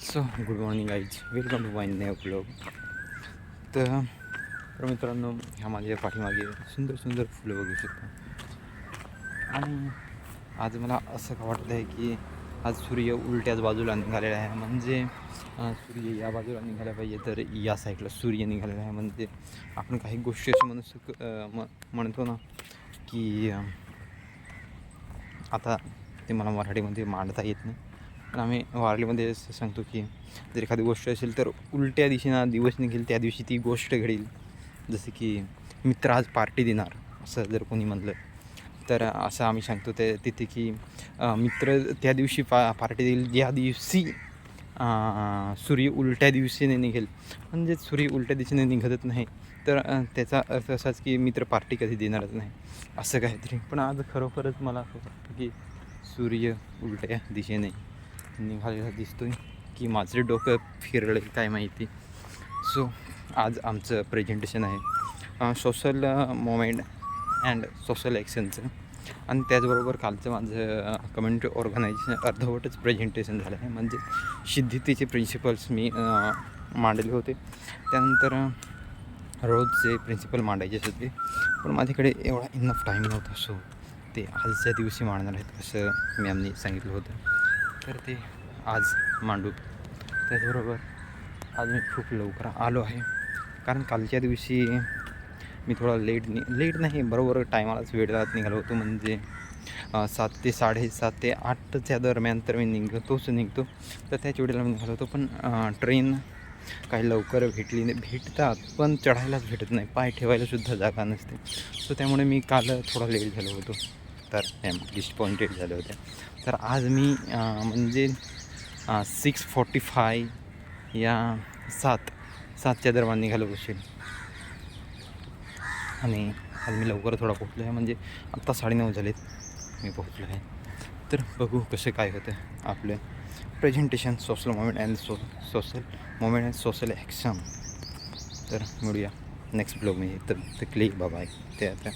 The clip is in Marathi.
So good morning guys, welcome to my new blog. तर मित्रांनो, ह्या माझ्या पाठीमागे सुंदर सुंदर फुलं बघू शकता. आणि आज मला असं का वाटतं आहे की आज सूर्य उलट्याच बाजूला निघालेला आहे. म्हणजे सूर्य या बाजूला निघाला पाहिजे, तर या साईडला सूर्य निघालेला आहे. म्हणजे आपण काही गोष्टी असे म्हणतो ना की आता ते मला मराठीमध्ये मांडता येत नाही, पण आम्ही वारलीमध्ये असं सांगतो की जर एखादी गोष्ट असेल तर उलट्या दिशेनं दिवस निघेल, त्या दिवशी ती गोष्ट घडेल. जसं की मित्र आज पार्टी देणार, असं जर कोणी म्हणलं तर असं आम्ही सांगतो ते तिथे की मित्र त्या दिवशी पार्टी देईल ज्या दिवशी सूर्य उलट्या दिशेने निघेल. म्हणजे सूर्य उलट्या दिशेने निघतच नाही तर त्याचा अर्थ असाच की मित्र पार्टी कधी देणारच नाही, असं काहीतरी. पण आज खरोखरच मला असं वाटतं की सूर्य उलट्या दिशेने निघालेला दिसतोय की माझं डोकं फिरलं काय माहिती. सो आज आमचं प्रेझेंटेशन आहे सोशल मोमेंट अँड सोशल ॲक्शनचं. आणि त्याचबरोबर कालचं माझं कम्युनिटी ऑर्गनायझेशन अर्धवटच प्रेझेंटेशन झालं आहे. म्हणजे सिद्धीतेचे प्रिन्सिपल्स मी मांडले होते. त्यानंतर रोजचे प्रिन्सिपल मांडायचेच होते, पण माझ्याकडे एवढा इनफ टाईम नव्हता. सो ते आजच्या दिवशी मांडणार आहेत असं मॅमनी सांगितलं होतं, तर ते आज मांडू. त्याचबरोबर आज मी खूप लवकर आलो आहे, कारण कालच्या दिवशी मी थोडा लेट नाही, बरोबर टायमालाच वेळात निघालो होतो. म्हणजे 7 ते 7:30 ते 8च्या दरम्यान तर मी निघतो. तर त्याच वेळेला मी निघालो होतो. पण ट्रेन काही लवकर भेटतात पण चढायलाच भेटत नाही, पाय ठेवायलासुद्धा जागा नसते. सो त्यामुळे मी काल थोडा लेट झालो होतो, तर डिसपॉइंटेड झाले होते. तर आज मी म्हणजे 6:45 या 7च्या दरम्यान निघालो असेल. आणि आज मी लवकर थोडा पोहोचलो आहे, म्हणजे आत्ता 9:30 झालेत मी पोहोचलो आहे. तर बघू कसं काय होतं आपलं presentation social moment and social action. तर मिळूया नेक्स्ट ब्लॉगमध्ये. तर क्लिक बाय. ते आता